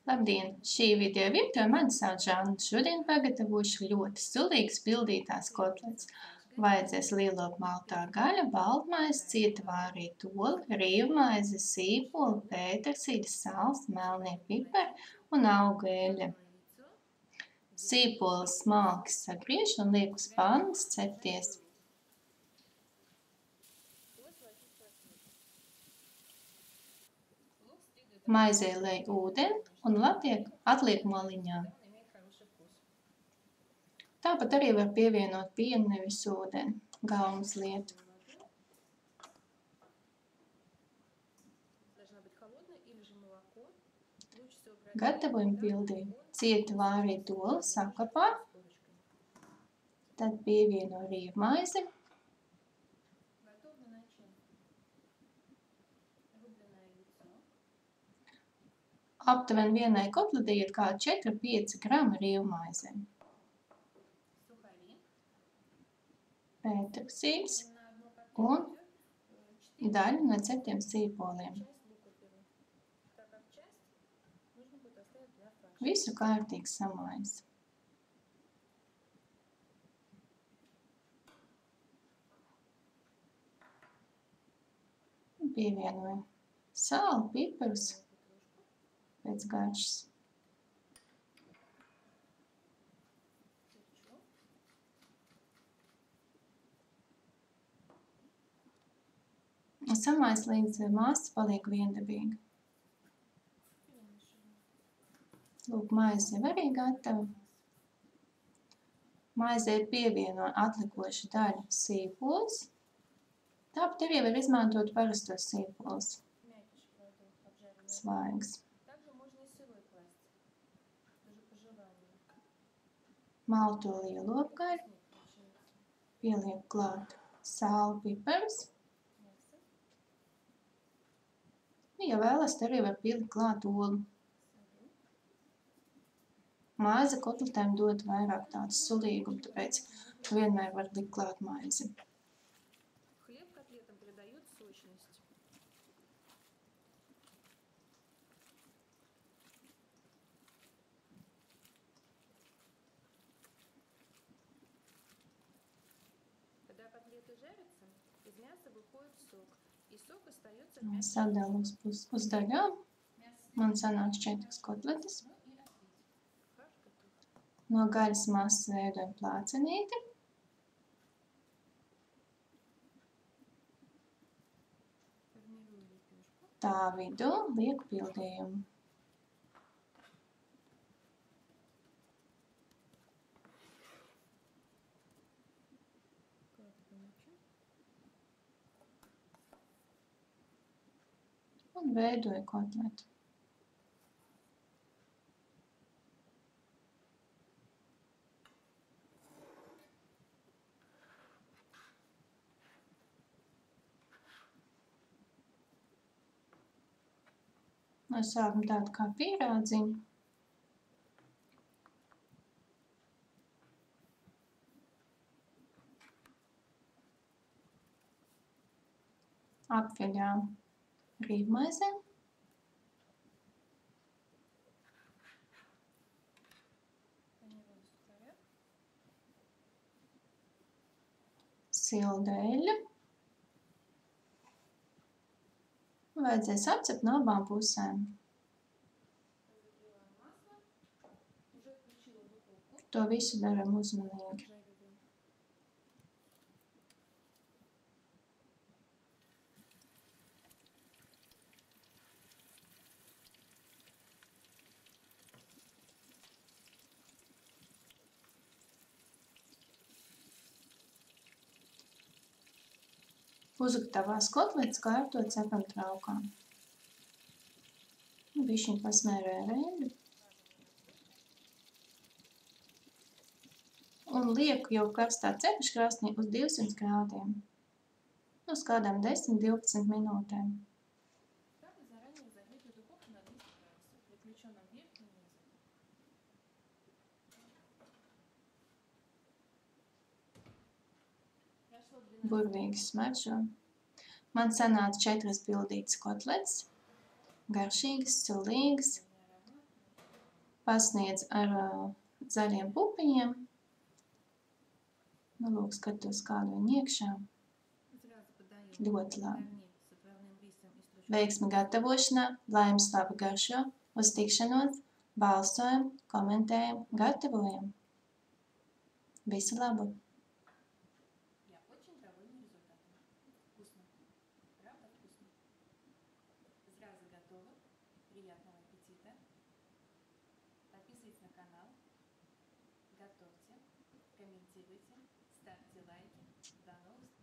Labdien! Šī video virtuve mani sauc Žanna. Šodien pagatavošu ļoti sulīgas pildītās kotletes. Vajadzēs lielopu maltā gaļa, baltmaize, cieta vārīta ola, rīvmaize, sīpola, pētersīļa, sāls, melnie pipari un auga eļļa. Sīpolas smalki sagriež un liek uz pannas cepties. Maizē lej ūdeni un atliek maliņā. Tāpat arī var pievienot pienu, nevis ūdeni. Galvas lieta. Gatavojam pildījumu. Cieta vārīta ola sakapā. Tad pievieno rīvmaizi. Aptuveni vienai kotletei iet kā 4–5 grami rīvmaizē. Pētersīļs un daļa no ceptiem sīpoliem. Visu kārtīgi samaizi. Pievienojam sāli, piparus pēc garšas. Samaiz līdz māsa paliek viendabīga. Lūk, maize jau arī gatava. Maizē pievieno atlikošu daļu sīpols. Tāpat arī var izmantot parastos sīpols. Svaigs. Malto lielopu gaļu. Pieliek klāt sāli, piparus. Ja vēlas, arī var pielikt klāt olu. Maize kotletēm dod vairāk tādu sulīgumu, tāpēc vienmēr var likt klāt maizi. Sadalu uz daļām. Man sanāca 4 kotletes. No gaļas masas veidojam plācenīti. Tā vidū lieku pildījumu. Un veidoju kotletu. No sākuma tādu kā pīrādziņu. Apveļām rīvmaizēm. Silda eļļa. Vajadzēs apcept no abām pusēm. To visu daram uzmanīgi. Uzgatavās kotletes kārto cepam traukā. Bišķiņ pasmērēju ar eļļu. Un lieku jau karstā cepeškrāsnī uz 200 grādiem. Uz kādām 10–12 minūtēm. Burvīgi smaržo. Man sanāca 4 pildītas kotletes. Garšīgas, sulīgas. pasniedz ar zaļiem pupiņiem. Nu, lūk, skatos, kādu viņi iekšā. Ļoti labi. Veiksmi gatavošanā, laimes labu garšo, uz tikšanos, balsojam, komentējam, gatavojam. Visu labu! Я очень довольна результатом. Вкусно. Правда вкусно? Зразы готово. Приятного аппетита. Подписывайтесь на канал. Готовьте. Комментируйте. Ставьте лайки. До новых встреч!